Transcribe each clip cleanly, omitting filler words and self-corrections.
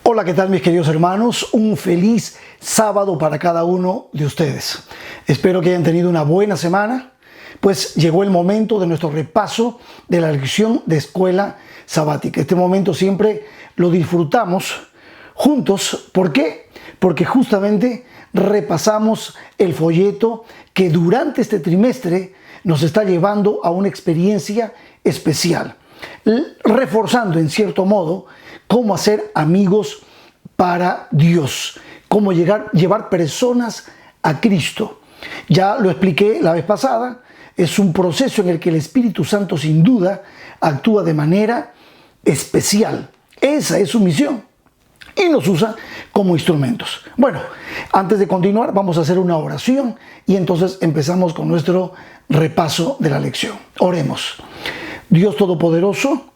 Hola, ¿qué tal mis queridos hermanos? Un feliz sábado para cada uno de ustedes. Espero que hayan tenido una buena semana, pues llegó el momento de nuestro repaso de la lección de escuela sabática. Este momento siempre lo disfrutamos juntos. ¿Por qué? Porque justamente repasamos el folleto que durante este trimestre nos está llevando a una experiencia especial, reforzando en cierto modo cómo hacer amigos para Dios, cómo llevar personas a Cristo. Ya lo expliqué la vez pasada, es un proceso en el que el Espíritu Santo sin duda actúa de manera especial. Esa es su misión y nos usa como instrumentos. Bueno, antes de continuar vamos a hacer una oración y entonces empezamos con nuestro repaso de la lección. Oremos. Dios Todopoderoso,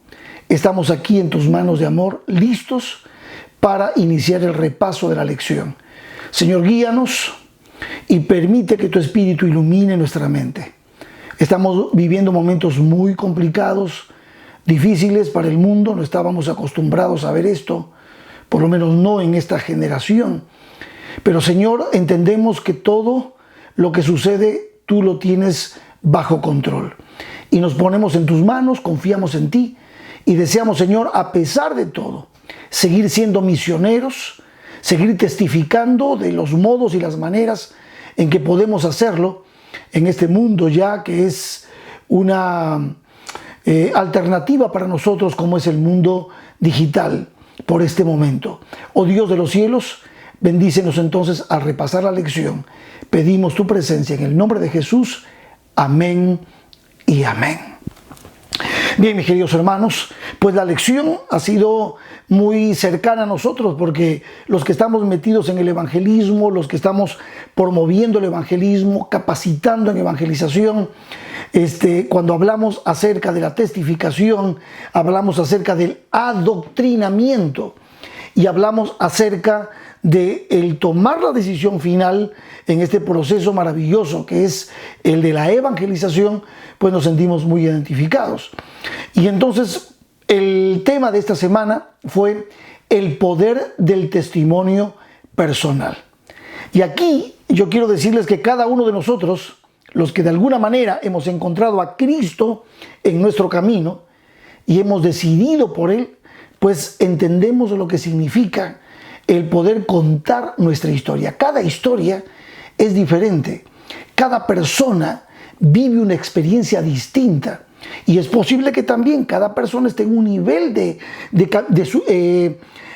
estamos aquí en tus manos de amor, listos para iniciar el repaso de la lección. Señor, guíanos y permite que tu Espíritu ilumine nuestra mente. Estamos viviendo momentos muy complicados, difíciles para el mundo. No estábamos acostumbrados a ver esto, por lo menos no en esta generación. Pero Señor, entendemos que todo lo que sucede tú lo tienes bajo control. Y nos ponemos en tus manos, confiamos en ti y deseamos, Señor, a pesar de todo, seguir siendo misioneros, seguir testificando de los modos y las maneras en que podemos hacerlo en este mundo ya que es una alternativa para nosotros como es el mundo digital por este momento. Oh Dios de los cielos, bendícenos entonces al repasar la lección. Pedimos tu presencia en el nombre de Jesús. Amén y amén. Bien, mis queridos hermanos, pues la lección ha sido muy cercana a nosotros porque los que estamos metidos en el evangelismo, los que estamos promoviendo el evangelismo, capacitando en evangelización, cuando hablamos acerca de la testificación, hablamos acerca del adoctrinamiento y hablamos acerca de el tomar la decisión final en este proceso maravilloso que es el de la evangelización, pues nos sentimos muy identificados. Y entonces el tema de esta semana fue el poder del testimonio personal. Y aquí yo quiero decirles que cada uno de nosotros, los que de alguna manera hemos encontrado a Cristo en nuestro camino y hemos decidido por Él, pues entendemos lo que significa el poder contar nuestra historia. Cada historia es diferente. Cada persona vive una experiencia distinta. Y es posible que también cada persona esté en un nivel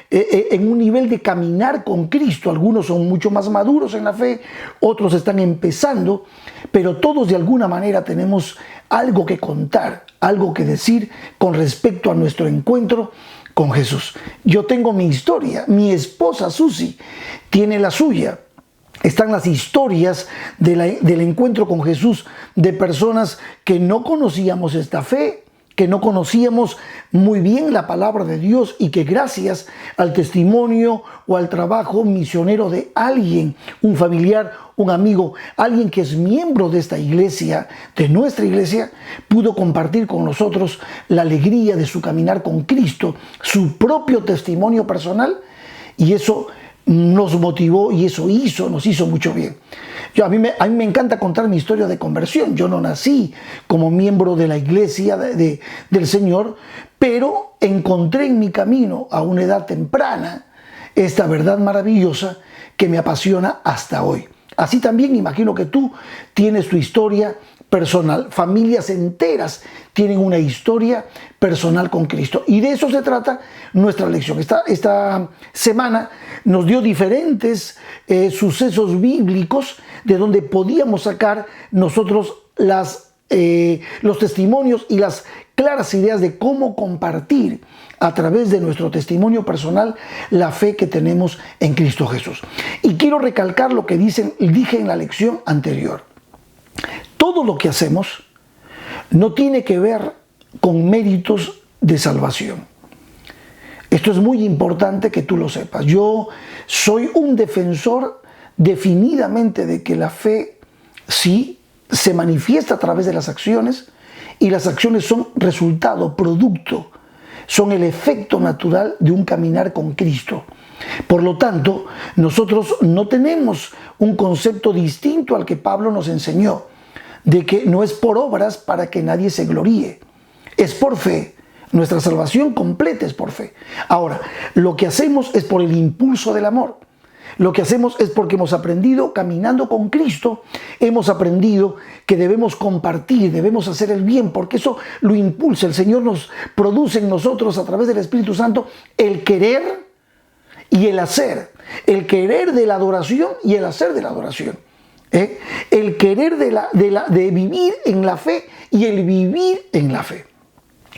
en un nivel de caminar con Cristo. Algunos son mucho más maduros en la fe, otros están empezando, pero todos de alguna manera tenemos algo que contar, algo que decir con respecto a nuestro encuentro con Jesús. Yo tengo mi historia, mi esposa Susi tiene la suya. Están las historias del encuentro con Jesús de personas que no conocíamos esta fe, que no conocíamos muy bien la palabra de Dios y que gracias al testimonio o al trabajo misionero de alguien, un familiar, un amigo, alguien que es miembro de esta iglesia, de nuestra iglesia, pudo compartir con nosotros la alegría de su caminar con Cristo, su propio testimonio personal, y eso nos motivó y eso nos hizo mucho bien. A mí me encanta contar mi historia de conversión. Yo no nací como miembro de la iglesia del Señor, pero encontré en mi camino a una edad temprana esta verdad maravillosa que me apasiona hasta hoy. Así también imagino que tú tienes tu historia personal. Familias enteras tienen una historia personal con Cristo. Y de eso se trata nuestra lección. Esta semana nos dio diferentes sucesos bíblicos de donde podíamos sacar nosotros los testimonios y las claras ideas de cómo compartir a través de nuestro testimonio personal la fe que tenemos en Cristo Jesús. Y quiero recalcar lo que dije en la lección anterior. Todo lo que hacemos no tiene que ver con méritos de salvación. Esto es muy importante que tú lo sepas. Yo soy un defensor definidamente de que la fe sí se manifiesta a través de las acciones y las acciones son resultado, producto, son el efecto natural de un caminar con Cristo. Por lo tanto, nosotros no tenemos un concepto distinto al que Pablo nos enseñó, de que no es por obras para que nadie se gloríe, es por fe. Nuestra salvación completa es por fe. Ahora, lo que hacemos es por el impulso del amor. Lo que hacemos es porque hemos aprendido, caminando con Cristo, hemos aprendido que debemos compartir, debemos hacer el bien, porque eso lo impulsa. El Señor nos produce en nosotros, a través del Espíritu Santo, el querer y el hacer. El querer de la adoración y el hacer de la adoración. El querer de vivir en la fe y el vivir en la fe.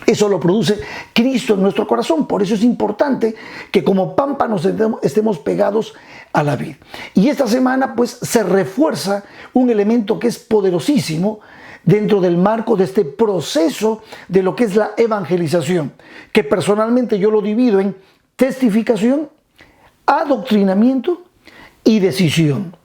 Eso lo produce Cristo en nuestro corazón. Por eso es importante que como pámpanos estemos pegados a la vid. Y esta semana pues se refuerza un elemento que es poderosísimo dentro del marco de este proceso de lo que es la evangelización, que personalmente yo lo divido en testificación, adoctrinamiento y decisión.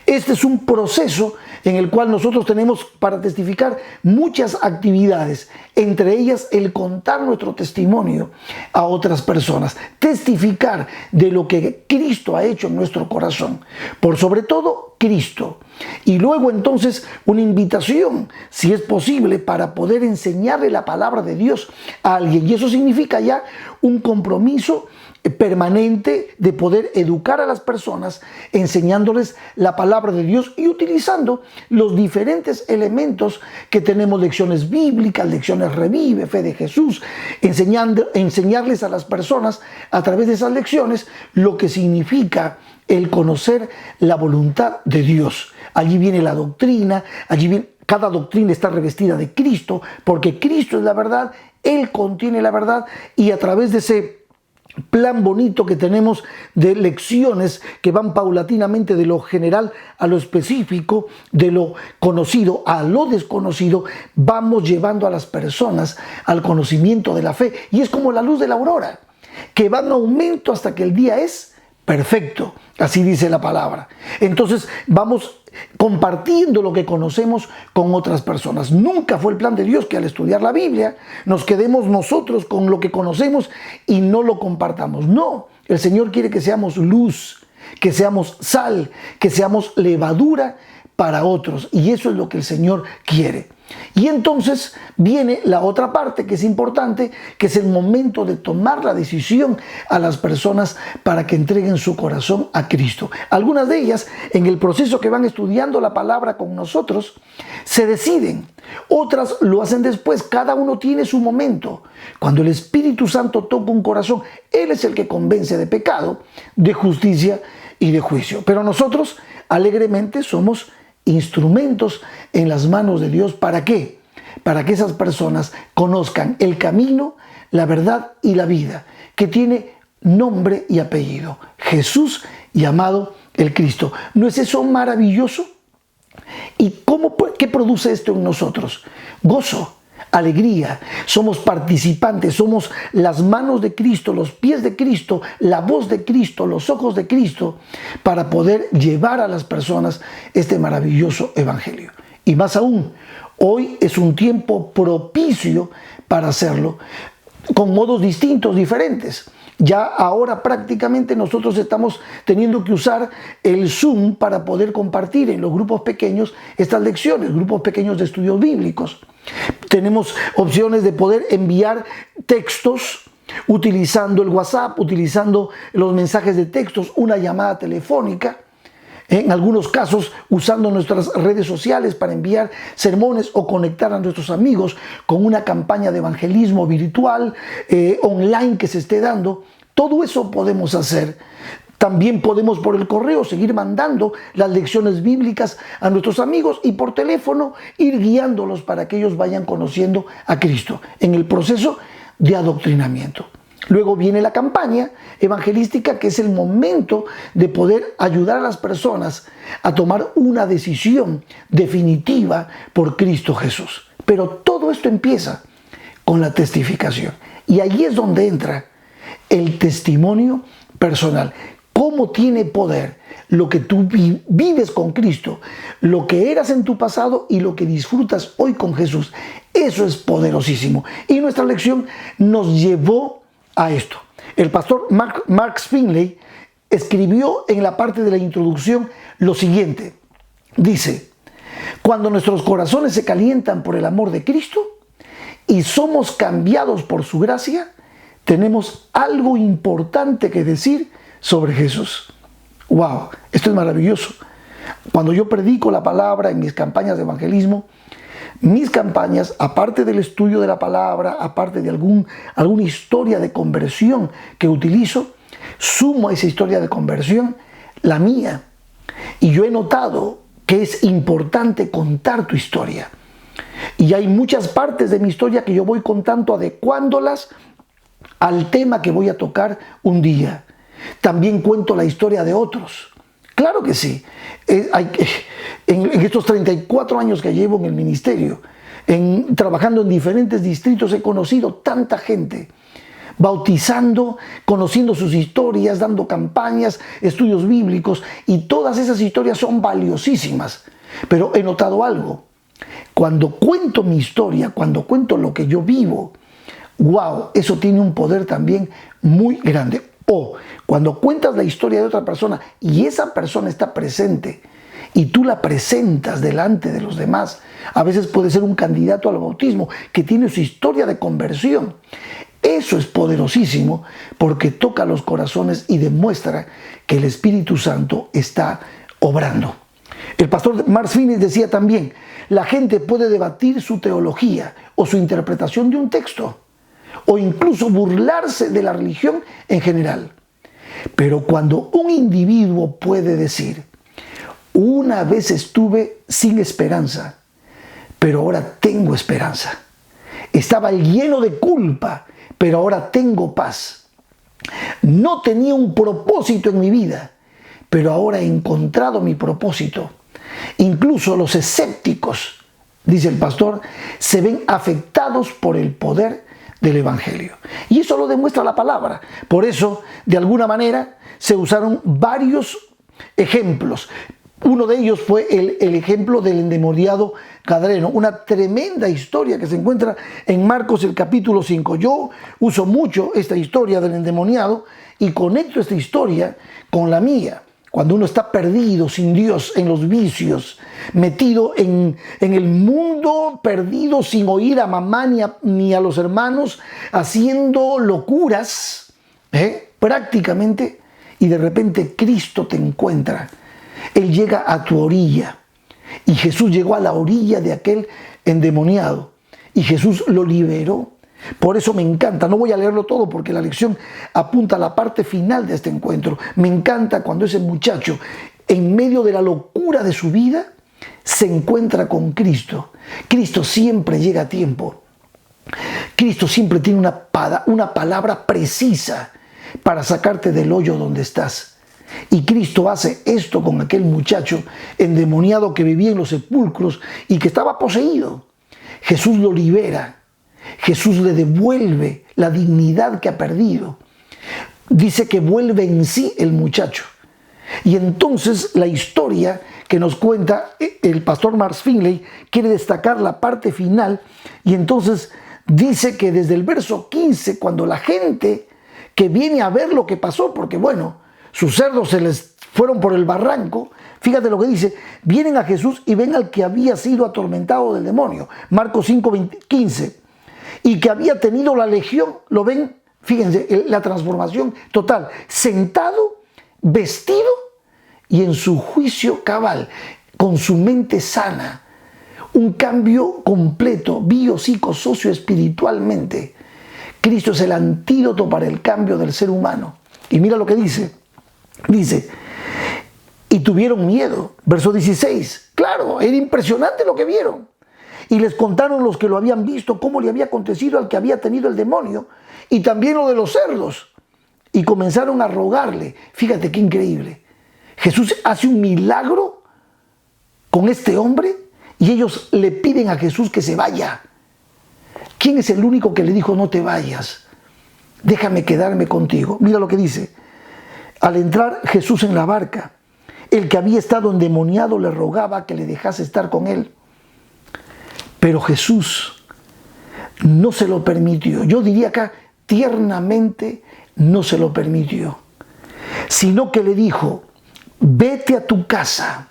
Este es un proceso en el cual nosotros tenemos para testificar muchas actividades, entre ellas el contar nuestro testimonio a otras personas, testificar de lo que Cristo ha hecho en nuestro corazón, por sobre todo Cristo. Y luego entonces una invitación, si es posible, para poder enseñarle la palabra de Dios a alguien. Y eso significa ya un compromiso permanente de poder educar a las personas, enseñándoles la palabra de Dios y utilizando los diferentes elementos que tenemos: lecciones bíblicas, lecciones Revive, Fe de Jesús, enseñarles a las personas a través de esas lecciones lo que significa el conocer la voluntad de Dios. Allí viene la doctrina, cada doctrina está revestida de Cristo, porque Cristo es la verdad, Él contiene la verdad, y a través de ese plan bonito que tenemos de lecciones que van paulatinamente de lo general a lo específico, de lo conocido a lo desconocido, vamos llevando a las personas al conocimiento de la fe. Y es como la luz de la aurora, que va en aumento hasta que el día es perfecto, así dice la palabra. Entonces vamos compartiendo lo que conocemos con otras personas. Nunca fue el plan de Dios que al estudiar la Biblia nos quedemos nosotros con lo que conocemos y no lo compartamos. No, el Señor quiere que seamos luz, que seamos sal, que seamos levadura para otros, y eso es lo que el Señor quiere. Y entonces viene la otra parte que es importante, que es el momento de tomar la decisión a las personas para que entreguen su corazón a Cristo. Algunas de ellas, en el proceso que van estudiando la palabra con nosotros, se deciden. Otras lo hacen después. Cada uno tiene su momento. Cuando el Espíritu Santo toca un corazón, Él es el que convence de pecado, de justicia y de juicio. Pero nosotros alegremente somos instrumentos en las manos de Dios. ¿Para qué? Para que esas personas conozcan el camino, la verdad y la vida, que tiene nombre y apellido: Jesús, llamado el Cristo. ¿No es eso maravilloso? ¿Y qué produce esto en nosotros? Gozo, alegría. Somos participantes, somos las manos de Cristo, los pies de Cristo, la voz de Cristo, los ojos de Cristo, para poder llevar a las personas este maravilloso evangelio. Y más aún, hoy es un tiempo propicio para hacerlo, con modos distintos, diferentes. Ya ahora prácticamente nosotros estamos teniendo que usar el Zoom para poder compartir en los grupos pequeños estas lecciones, grupos pequeños de estudios bíblicos. Tenemos opciones de poder enviar textos utilizando el WhatsApp, utilizando los mensajes de textos, una llamada telefónica. En algunos casos usando nuestras redes sociales para enviar sermones o conectar a nuestros amigos con una campaña de evangelismo virtual, online que se esté dando. Todo eso podemos hacer. También podemos por el correo seguir mandando las lecciones bíblicas a nuestros amigos y por teléfono ir guiándolos para que ellos vayan conociendo a Cristo en el proceso de adoctrinamiento. Luego viene la campaña evangelística, que es el momento de poder ayudar a las personas a tomar una decisión definitiva por Cristo Jesús. Pero todo esto empieza con la testificación. Y ahí es donde entra el testimonio personal. ¿Cómo tiene poder lo que tú vives con Cristo, lo que eras en tu pasado y lo que disfrutas hoy con Jesús? Eso es poderosísimo. Y nuestra lección nos llevó a esto. El pastor Mark Finley escribió en la parte de la introducción lo siguiente. Dice: cuando nuestros corazones se calientan por el amor de Cristo y somos cambiados por su gracia, tenemos algo importante que decir sobre Jesús. ¡Wow! Esto es maravilloso. Cuando yo predico la palabra en mis campañas de evangelismo, mis campañas, aparte del estudio de la palabra, aparte de alguna historia de conversión que utilizo, sumo a esa historia de conversión la mía. Y yo he notado que es importante contar tu historia. Y hay muchas partes de mi historia que yo voy contando, adecuándolas al tema que voy a tocar un día. También cuento la historia de otros. Claro que sí. En estos 34 años que llevo en el ministerio, trabajando en diferentes distritos, he conocido tanta gente, bautizando, conociendo sus historias, dando campañas, estudios bíblicos, y todas esas historias son valiosísimas. Pero he notado algo. Cuando cuento mi historia, cuando cuento lo que yo vivo, wow, eso tiene un poder también muy grande. O cuando cuentas la historia de otra persona y esa persona está presente y tú la presentas delante de los demás, a veces puede ser un candidato al bautismo que tiene su historia de conversión. Eso es poderosísimo porque toca los corazones y demuestra que el Espíritu Santo está obrando. El pastor Mark Finney decía también: la gente puede debatir su teología o su interpretación de un texto, o incluso burlarse de la religión en general. Pero cuando un individuo puede decir: una vez estuve sin esperanza, pero ahora tengo esperanza. Estaba lleno de culpa, pero ahora tengo paz. No tenía un propósito en mi vida, pero ahora he encontrado mi propósito. Incluso los escépticos, dice el pastor, se ven afectados por el poder del Evangelio. Y eso lo demuestra la palabra. Por eso, de alguna manera, se usaron varios ejemplos. Uno de ellos fue el ejemplo del endemoniado Gadareno, una tremenda historia que se encuentra en Marcos el capítulo 5. Yo uso mucho esta historia del endemoniado y conecto esta historia con la mía. Cuando uno está perdido, sin Dios, en los vicios, metido en el mundo, perdido, sin oír a mamá ni a los hermanos, haciendo locuras, prácticamente, y de repente Cristo te encuentra. Él llega a tu orilla, y Jesús llegó a la orilla de aquel endemoniado, y Jesús lo liberó. Por eso me encanta, no voy a leerlo todo porque la lección apunta a la parte final de este encuentro. Me encanta cuando ese muchacho, en medio de la locura de su vida, se encuentra con Cristo. Cristo siempre llega a tiempo. Cristo siempre tiene una palabra precisa para sacarte del hoyo donde estás. Y Cristo hace esto con aquel muchacho endemoniado que vivía en los sepulcros y que estaba poseído. Jesús lo libera. Jesús le devuelve la dignidad que ha perdido. Dice que vuelve en sí el muchacho. Y entonces la historia que nos cuenta el pastor Mark Finney quiere destacar la parte final. Y entonces dice que desde el verso 15, cuando la gente que viene a ver lo que pasó, porque bueno, sus cerdos se les fueron por el barranco, fíjate lo que dice: vienen a Jesús y ven al que había sido atormentado del demonio. Marcos 5:15. Y que había tenido la legión, lo ven, fíjense, la transformación total, sentado, vestido y en su juicio cabal, con su mente sana, un cambio completo, bio, psico, socio, espiritualmente. Cristo es el antídoto para el cambio del ser humano. Y mira lo que dice, y tuvieron miedo, verso 16, claro, era impresionante lo que vieron. Y les contaron los que lo habían visto cómo le había acontecido al que había tenido el demonio y también lo de los cerdos. Y comenzaron a rogarle. Fíjate qué increíble. Jesús hace un milagro con este hombre y ellos le piden a Jesús que se vaya. ¿Quién es el único que le dijo: no te vayas, déjame quedarme contigo? Mira lo que dice. Al entrar Jesús en la barca, el que había estado endemoniado le rogaba que le dejase estar con él. Pero Jesús no se lo permitió. Yo diría acá, tiernamente no se lo permitió. sino que le dijo: vete a tu casa,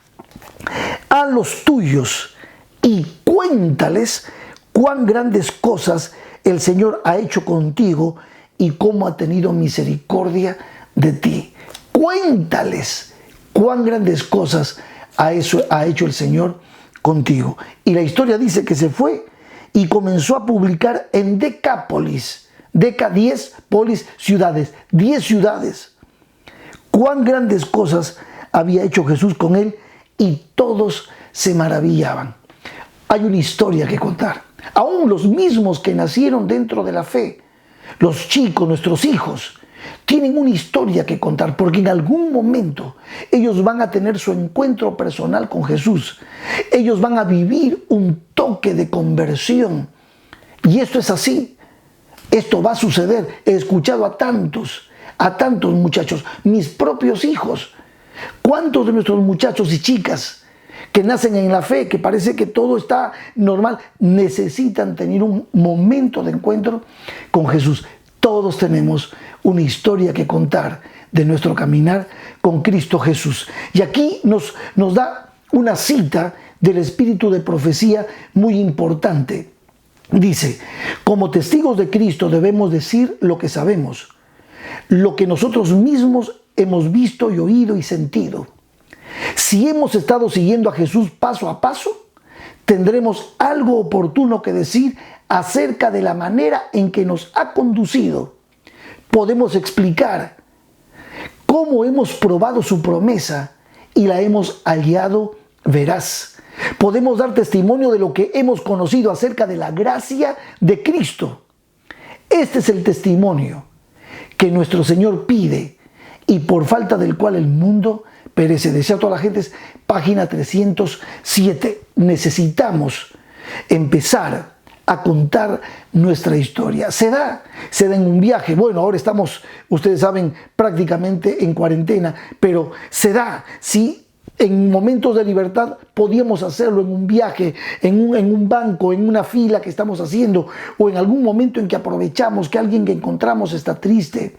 a los tuyos, y cuéntales cuán grandes cosas el Señor ha hecho contigo y cómo ha tenido misericordia de ti. Cuéntales cuán grandes cosas ha hecho el Señor contigo. Y la historia dice que se fue y comenzó a publicar en Decápolis. 10 polis, ciudades, 10 ciudades. Cuán grandes cosas había hecho Jesús con él, y todos se maravillaban. Hay una historia que contar. Aún los mismos que nacieron dentro de la fe, los chicos, nuestros hijos, tienen una historia que contar, porque en algún momento ellos van a tener su encuentro personal con Jesús. Ellos van a vivir un toque de conversión. Y esto es así. Esto va a suceder. He escuchado a tantos muchachos, mis propios hijos. ¿Cuántos de nuestros muchachos y chicas que nacen en la fe, que parece que todo está normal, necesitan tener un momento de encuentro con Jesús? Todos tenemos una historia que contar de nuestro caminar con Cristo Jesús. Y aquí nos da una cita del espíritu de profecía muy importante. Dice: como testigos de Cristo debemos decir lo que sabemos, lo que nosotros mismos hemos visto y oído y sentido. Si hemos estado siguiendo a Jesús paso a paso, tendremos algo oportuno que decir acerca de la manera en que nos ha conducido. Podemos explicar cómo hemos probado su promesa y la hemos hallado veraz. Podemos dar testimonio de lo que hemos conocido acerca de la gracia de Cristo. Este es el testimonio que nuestro Señor pide y por falta del cual el mundo perece. Decía toda la gente, es página 307. Necesitamos empezar a contar nuestra historia. Se da en un viaje. Bueno, ahora estamos, ustedes saben, prácticamente en cuarentena, pero se da, sí. En momentos de libertad podíamos hacerlo en un viaje, en un banco, en una fila que estamos haciendo, o en algún momento en que aprovechamos que alguien que encontramos está triste.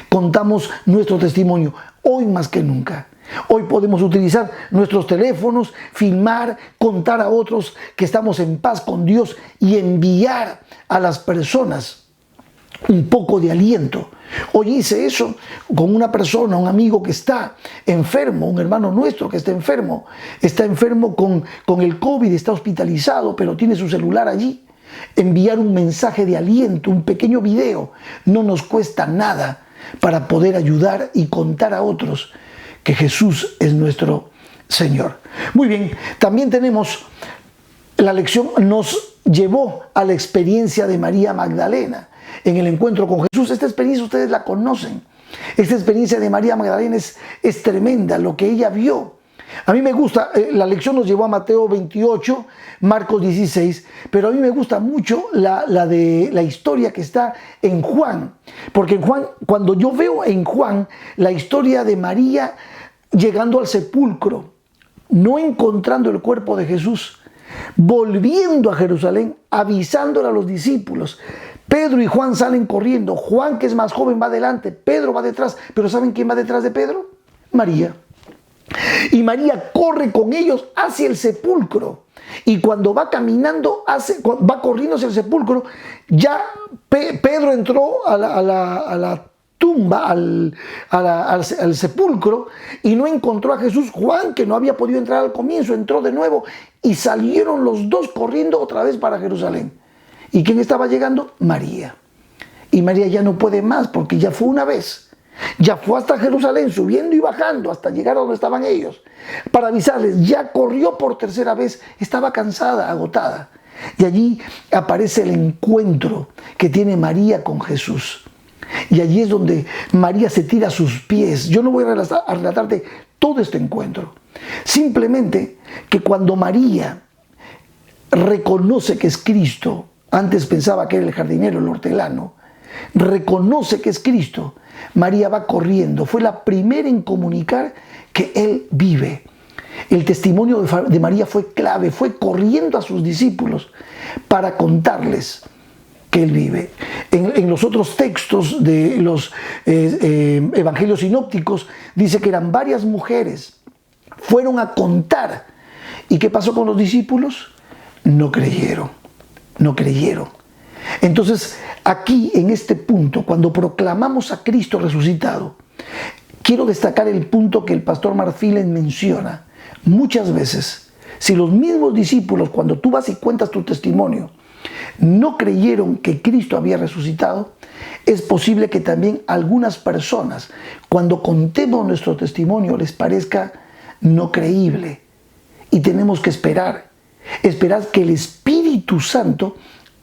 Contamos nuestro testimonio. Hoy más que nunca. Hoy podemos utilizar nuestros teléfonos, filmar, contar a otros que estamos en paz con Dios y enviar a las personas un poco de aliento. Hoy hice eso con una persona, un amigo que está enfermo, un hermano nuestro que está enfermo con el COVID, está hospitalizado, pero tiene su celular allí. Enviar un mensaje de aliento, un pequeño video, no nos cuesta nada para poder ayudar y contar a otros que Jesús es nuestro Señor. Muy bien, también tenemos la lección, nos llevó a la experiencia de María Magdalena en el encuentro con Jesús. Esta experiencia ustedes la conocen. Esta experiencia de María Magdalena es tremenda, lo que ella vio. A mí me gusta, la lección nos llevó a Mateo 28, Marcos 16, pero a mí me gusta mucho la historia que está en Juan. Porque en Juan, cuando yo veo en Juan la historia de María llegando al sepulcro, no encontrando el cuerpo de Jesús, volviendo a Jerusalén, avisándole a los discípulos. Pedro y Juan salen corriendo. Juan, que es más joven, va adelante. Pedro va detrás. Pero ¿saben quién va detrás de Pedro? María. Y María corre con ellos hacia el sepulcro. Y cuando va caminando, va corriendo hacia el sepulcro, ya Pedro entró a la tumba, al sepulcro, y no encontró a Jesús. Juan, que no había podido entrar al comienzo, entró de nuevo y salieron los dos corriendo otra vez para Jerusalén. ¿Y quién estaba llegando? María. Y María ya no puede más porque ya fue una vez. Ya fue hasta Jerusalén, subiendo y bajando hasta llegar a donde estaban ellos, para avisarles. Ya corrió por tercera vez, estaba cansada, agotada. Y allí aparece el encuentro que tiene María con Jesús. Y allí es donde María se tira a sus pies. Yo no voy a relatarte todo este encuentro. Simplemente que cuando María reconoce que es Cristo, antes pensaba que era el jardinero, el hortelano, reconoce que es Cristo, María va corriendo. Fue la primera en comunicar que Él vive. El testimonio de María fue clave, fue corriendo a sus discípulos para contarles que Él vive. En los otros textos de los evangelios sinópticos dice que eran varias mujeres, fueron a contar. ¿Y qué pasó con los discípulos? No creyeron, no creyeron. Entonces, aquí en este punto, cuando proclamamos a Cristo resucitado, quiero destacar el punto que el pastor Mark Phelan menciona. Muchas veces, si los mismos discípulos, cuando tú vas y cuentas tu testimonio, no creyeron que Cristo había resucitado, es posible que también algunas personas, cuando contemos nuestro testimonio, les parezca no creíble. Y tenemos que esperar que el Espíritu Santo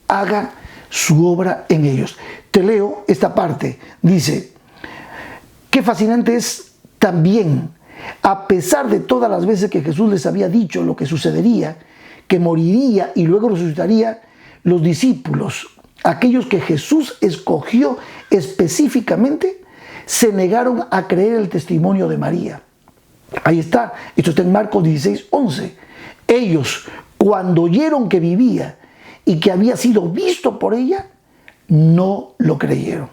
haga su obra en ellos. Te leo esta parte. Dice, qué fascinante es también, a pesar de todas las veces que Jesús les había dicho lo que sucedería, que moriría y luego resucitaría, los discípulos, aquellos que Jesús escogió específicamente, se negaron a creer el testimonio de María. Ahí está, esto está en Marcos 16:11. Ellos, cuando oyeron que vivía y que había sido visto por ella, no lo creyeron.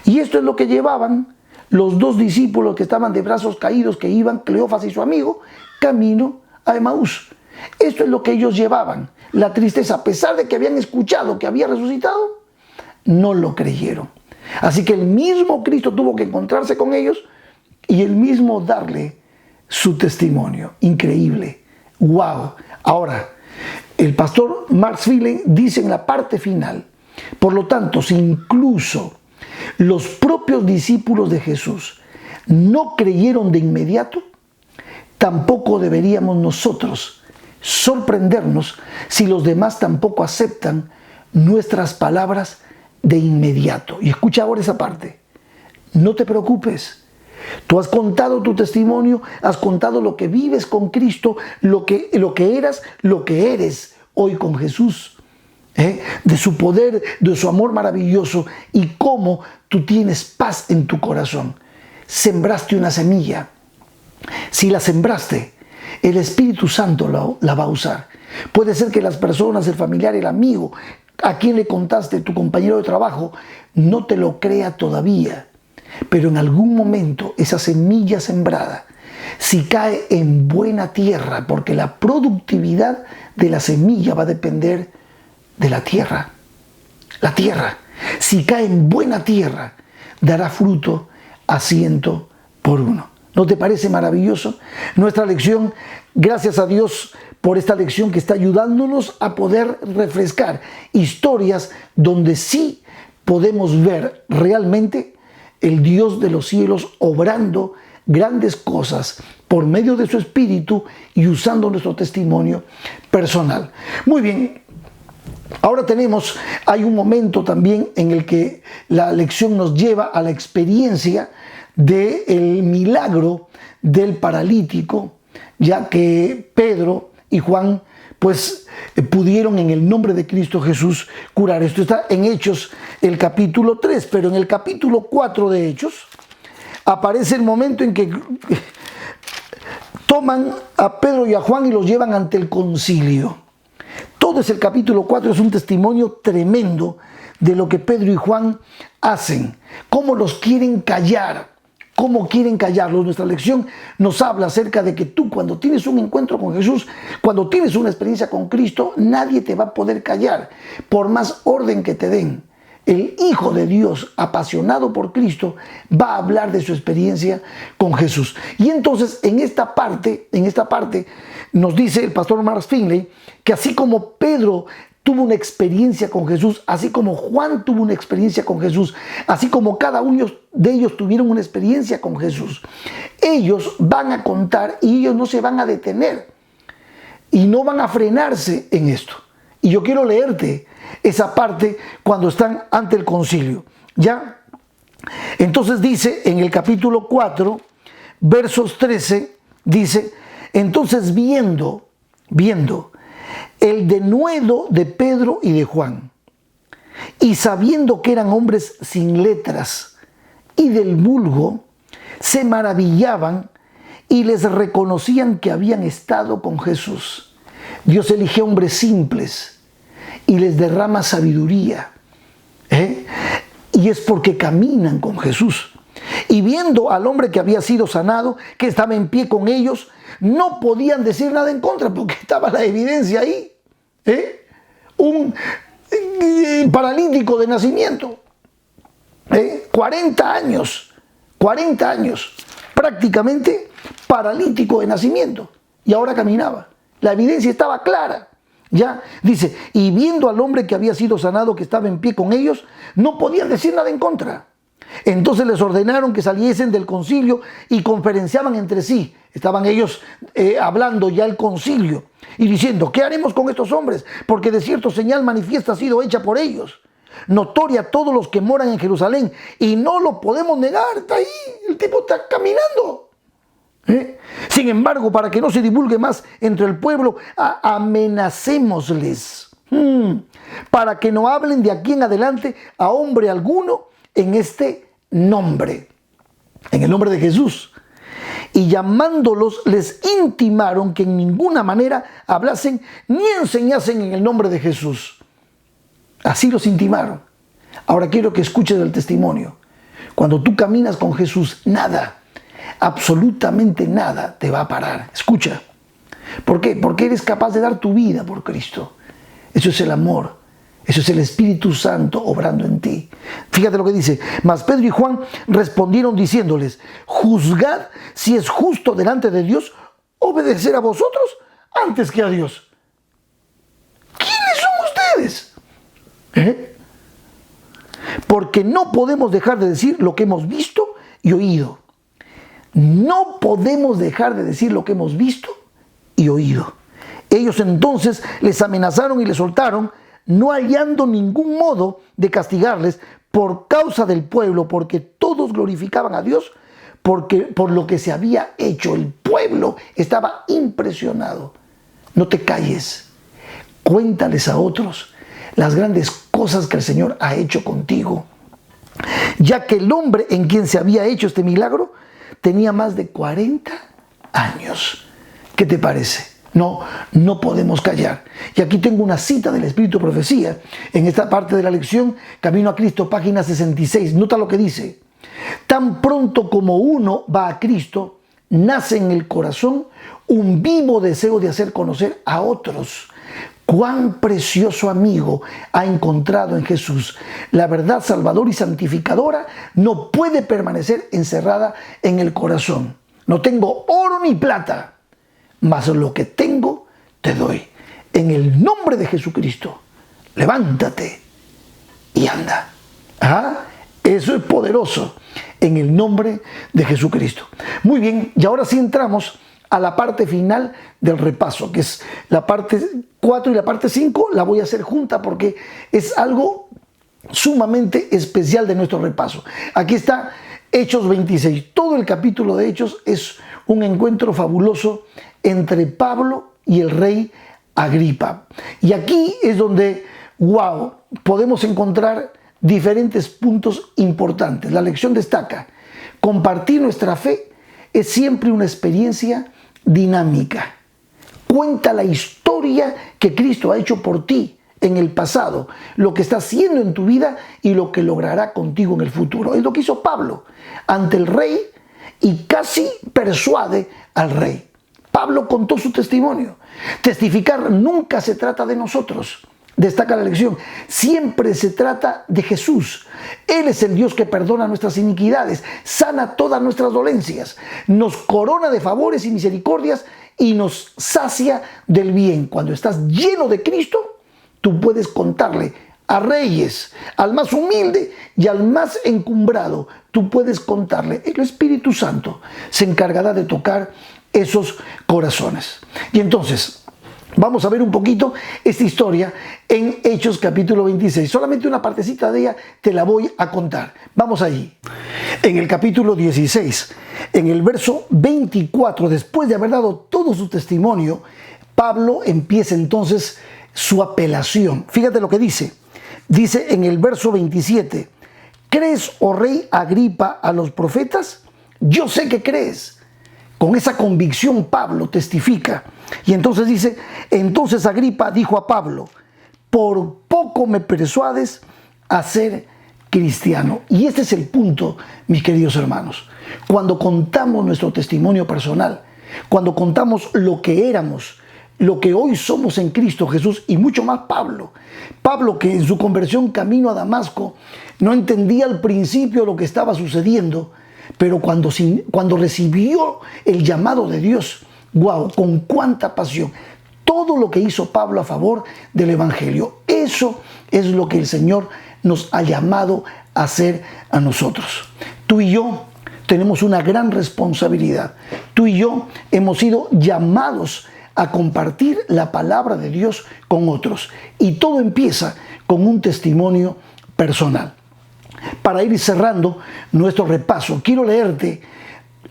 Y esto es lo que llevaban los dos discípulos que estaban de brazos caídos, que iban, Cleofas y su amigo, camino a Emaús. Esto es lo que ellos llevaban, la tristeza. A pesar de que habían escuchado que había resucitado, no lo creyeron. Así que el mismo Cristo tuvo que encontrarse con ellos y el mismo darle su testimonio. Increíble. ¡Wow! Ahora, el pastor Mark Phelan dice en la parte final, por lo tanto, si incluso los propios discípulos de Jesús no creyeron de inmediato, tampoco deberíamos nosotros sorprendernos si los demás tampoco aceptan nuestras palabras de inmediato. Y escucha ahora esa parte. No te preocupes. Tú has contado tu testimonio, has contado lo que vives con Cristo, lo que eras, lo que eres hoy con Jesús. De su poder, de su amor maravilloso y cómo tú tienes paz en tu corazón. Sembraste una semilla. Si la sembraste, el Espíritu Santo la va a usar. Puede ser que las personas, el familiar, el amigo, a quien le contaste, tu compañero de trabajo, no te lo crea todavía. Pero en algún momento esa semilla sembrada, si cae en buena tierra, porque la productividad de la semilla va a depender de la tierra. La tierra, si cae en buena tierra, dará fruto a 100 por 1. ¿No te parece maravilloso? Nuestra lección, gracias a Dios por esta lección que está ayudándonos a poder refrescar historias donde sí podemos ver realmente el Dios de los cielos obrando grandes cosas por medio de su Espíritu y usando nuestro testimonio personal. Muy bien. Ahora hay un momento también en el que la lección nos lleva a la experiencia del milagro del paralítico, ya que Pedro y Juan pudieron en el nombre de Cristo Jesús curar. Esto está en Hechos, el capítulo 3, pero en el capítulo 4 de Hechos aparece el momento en que toman a Pedro y a Juan y los llevan ante el concilio. Todo ese capítulo 4 es un testimonio tremendo de lo que Pedro y Juan hacen, cómo los quieren callar. ¿Cómo quieren callarlos? Nuestra lección nos habla acerca de que tú, cuando tienes un encuentro con Jesús, cuando tienes una experiencia con Cristo, nadie te va a poder callar, por más orden que te den. El Hijo de Dios, apasionado por Cristo, va a hablar de su experiencia con Jesús. Y entonces, en esta parte, nos dice el pastor Mark Phelan que así como Pedro tuvo una experiencia con Jesús, así como Juan tuvo una experiencia con Jesús, así como cada uno de ellos tuvieron una experiencia con Jesús, ellos van a contar y ellos no se van a detener y no van a frenarse en esto. Y yo quiero leerte esa parte cuando están ante el concilio. ¿Ya? Entonces dice en el capítulo 4, versos 13, dice, entonces viendo el denuedo de Pedro y de Juan, y sabiendo que eran hombres sin letras y del vulgo, se maravillaban y les reconocían que habían estado con Jesús. Dios elige hombres simples y les derrama sabiduría Y es porque caminan con Jesús. Y viendo al hombre que había sido sanado, que estaba en pie con ellos, no podían decir nada en contra, porque estaba la evidencia ahí. Un paralítico de nacimiento. 40 años, prácticamente paralítico de nacimiento. Y ahora caminaba. La evidencia estaba clara. Ya, dice, y viendo al hombre que había sido sanado, que estaba en pie con ellos, no podían decir nada en contra. Entonces les ordenaron que saliesen del concilio y conferenciaban entre sí. Estaban ellos hablando ya el concilio y diciendo, ¿qué haremos con estos hombres? Porque de cierto señal manifiesta ha sido hecha por ellos, notoria a todos los que moran en Jerusalén, y no lo podemos negar. Está ahí, el tipo está caminando. Sin embargo, para que no se divulgue más entre el pueblo, amenacémosles, para que no hablen de aquí en adelante a hombre alguno en este nombre, en el nombre de Jesús. Y llamándolos, les intimaron que en ninguna manera hablasen ni enseñasen en el nombre de Jesús. Así los intimaron. Ahora quiero que escuches el testimonio. Cuando tú caminas con Jesús, nada, absolutamente nada te va a parar. Escucha. ¿Por qué? Porque eres capaz de dar tu vida por Cristo. Eso es el amor. Eso es el Espíritu Santo obrando en ti. Fíjate lo que dice. Mas Pedro y Juan respondieron diciéndoles, juzgad si es justo delante de Dios obedecer a vosotros antes que a Dios. ¿Quiénes son ustedes? Porque no podemos dejar de decir lo que hemos visto y oído. No podemos dejar de decir lo que hemos visto y oído. Ellos entonces les amenazaron y les soltaron, no hallando ningún modo de castigarles por causa del pueblo, porque todos glorificaban a Dios por lo que se había hecho. El pueblo estaba impresionado. No te calles. Cuéntales a otros las grandes cosas que el Señor ha hecho contigo, ya que el hombre en quien se había hecho este milagro tenía más de 40 años. ¿Qué te parece? No podemos callar. Y aquí tengo una cita del Espíritu de Profecía, en esta parte de la lección, Camino a Cristo, página 66. Nota lo que dice. Tan pronto como uno va a Cristo, nace en el corazón un vivo deseo de hacer conocer a otros cuán precioso amigo ha encontrado en Jesús. La verdad salvadora y santificadora no puede permanecer encerrada en el corazón. No tengo oro ni plata, mas lo que tengo te doy. En el nombre de Jesucristo, levántate y anda. Eso es poderoso. En el nombre de Jesucristo. Muy bien, y ahora sí entramos a la parte final del repaso, que es la parte 4 y la parte 5. La voy a hacer junta porque es algo sumamente especial de nuestro repaso. Aquí está Hechos 26. Todo el capítulo de Hechos es un encuentro fabuloso entre Pablo y el rey Agripa. Y aquí es donde, podemos encontrar diferentes puntos importantes. La lección destaca: compartir nuestra fe es siempre una experiencia dinámica. Cuenta la historia que Cristo ha hecho por ti en el pasado, lo que está haciendo en tu vida y lo que logrará contigo en el futuro. Es lo que hizo Pablo ante el rey y casi persuade al rey. Pablo contó su testimonio. Testificar nunca se trata de nosotros. Destaca la lección. Siempre se trata de Jesús. Él es el Dios que perdona nuestras iniquidades, sana todas nuestras dolencias, nos corona de favores y misericordias y nos sacia del bien. Cuando estás lleno de Cristo, tú puedes contarle a reyes, al más humilde y al más encumbrado. Tú puedes contarle. El Espíritu Santo se encargará de tocar esos corazones. Y entonces vamos a ver un poquito esta historia en Hechos capítulo 26. Solamente una partecita de ella te la voy a contar. Vamos allí. En el capítulo 16, en el verso 24, después de haber dado todo su testimonio, Pablo empieza entonces su apelación. Fíjate lo que dice. Dice en el verso 27, ¿crees, oh rey Agripa, a los profetas? Yo sé que crees. Con esa convicción Pablo testifica. Y entonces dice, entonces Agripa dijo a Pablo, por poco me persuades a ser cristiano. Y este es el punto, mis queridos hermanos. Cuando contamos nuestro testimonio personal, cuando contamos lo que éramos, lo que hoy somos en Cristo Jesús, y mucho más Pablo, que en su conversión camino a Damasco no entendía al principio lo que estaba sucediendo, pero cuando recibió el llamado de Dios, wow, con cuánta pasión, todo lo que hizo Pablo a favor del Evangelio. Eso es lo que el Señor nos ha llamado a hacer a nosotros. Tú y yo tenemos una gran responsabilidad. Tú y yo hemos sido llamados a compartir la palabra de Dios con otros. Y todo empieza con un testimonio personal. Para ir cerrando nuestro repaso, quiero leerte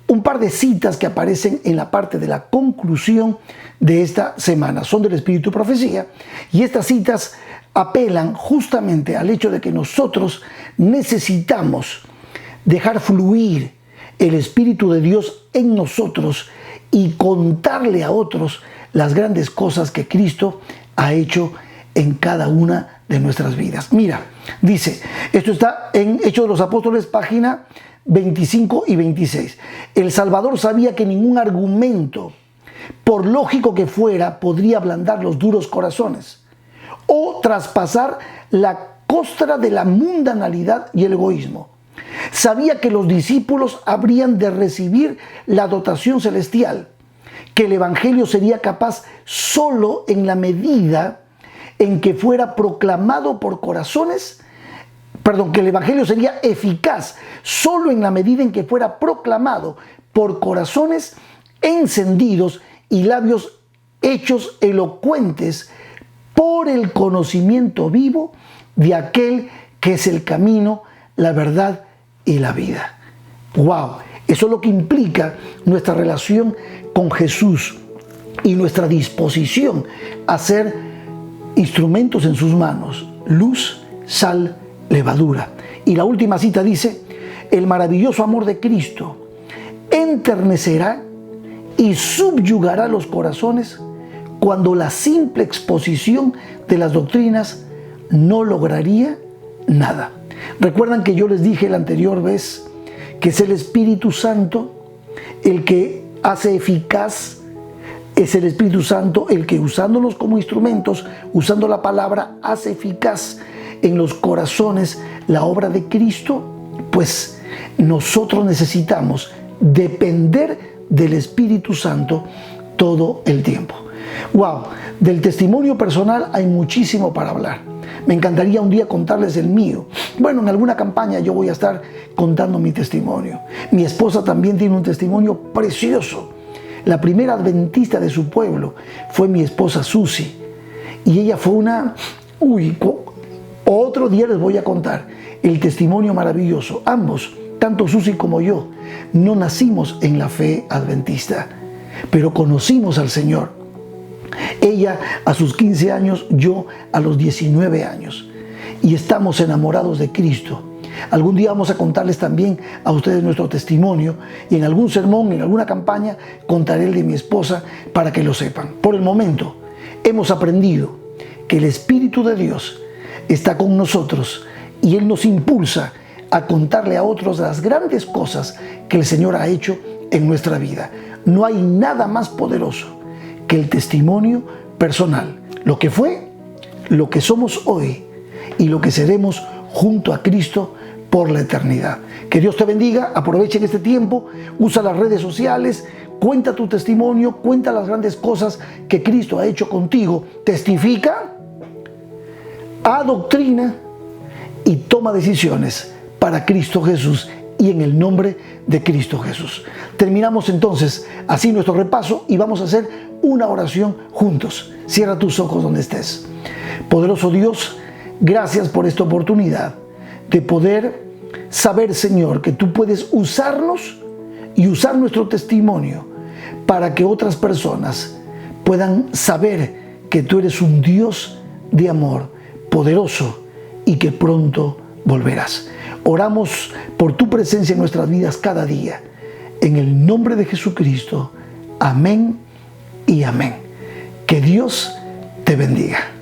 un par de citas que aparecen en la parte de la conclusión de esta semana. Son del Espíritu y Profecía, y estas citas apelan justamente al hecho de que nosotros necesitamos dejar fluir el Espíritu de Dios en nosotros y contarle a otros las grandes cosas que Cristo ha hecho en cada una de nuestras vidas. Mira, dice, esto está en Hechos de los Apóstoles, página 25 y 26. El Salvador sabía que ningún argumento, por lógico que fuera, podría ablandar los duros corazones o traspasar la costra de la mundanalidad y el egoísmo. Sabía que los discípulos habrían de recibir la dotación celestial, que el Evangelio sería capaz solo en la medida en que fuera proclamado por corazones, que el Evangelio sería eficaz solo en la medida en que fuera proclamado por corazones encendidos y labios hechos elocuentes por el conocimiento vivo de aquel que es el camino, la verdad y la vida. ¡Wow! Eso es lo que implica nuestra relación con Jesús y nuestra disposición a ser instrumentos en sus manos, luz, sal, levadura. Y la última cita dice, el maravilloso amor de Cristo enternecerá y subyugará los corazones cuando la simple exposición de las doctrinas no lograría nada. Recuerdan que yo les dije la anterior vez que es el Espíritu Santo el que hace eficaz. Es el Espíritu Santo el que, usándonos como instrumentos, usando la palabra, hace eficaz en los corazones la obra de Cristo. Pues nosotros necesitamos depender del Espíritu Santo todo el tiempo. ¡Wow! Del testimonio personal hay muchísimo para hablar. Me encantaría un día contarles el mío. Bueno, en alguna campaña yo voy a estar contando mi testimonio. Mi esposa también tiene un testimonio precioso. La primera adventista de su pueblo fue mi esposa Susi. Y ella fue otro día les voy a contar el testimonio maravilloso. Ambos, tanto Susi como yo, no nacimos en la fe adventista, pero conocimos al Señor. Ella a sus 15 años, yo a los 19 años. Y estamos enamorados de Cristo. Algún día vamos a contarles también a ustedes nuestro testimonio, y en algún sermón, en alguna campaña, contaré el de mi esposa para que lo sepan. Por el momento, hemos aprendido que el Espíritu de Dios está con nosotros y Él nos impulsa a contarle a otros las grandes cosas que el Señor ha hecho en nuestra vida. No hay nada más poderoso que el testimonio personal, lo que fue, lo que somos hoy y lo que seremos junto a Cristo por la eternidad. Que Dios te bendiga, aprovechen este tiempo, usa las redes sociales, cuenta tu testimonio, cuenta las grandes cosas que Cristo ha hecho contigo, testifica, adoctrina y toma decisiones para Cristo Jesús y en el nombre de Cristo Jesús. Terminamos entonces así nuestro repaso y vamos a hacer una oración juntos. Cierra tus ojos donde estés. Poderoso Dios, gracias por esta oportunidad de poder saber, Señor, que tú puedes usarnos y usar nuestro testimonio para que otras personas puedan saber que tú eres un Dios de amor poderoso y que pronto volverás. Oramos por tu presencia en nuestras vidas cada día. En el nombre de Jesucristo. Amén y amén. Que Dios te bendiga.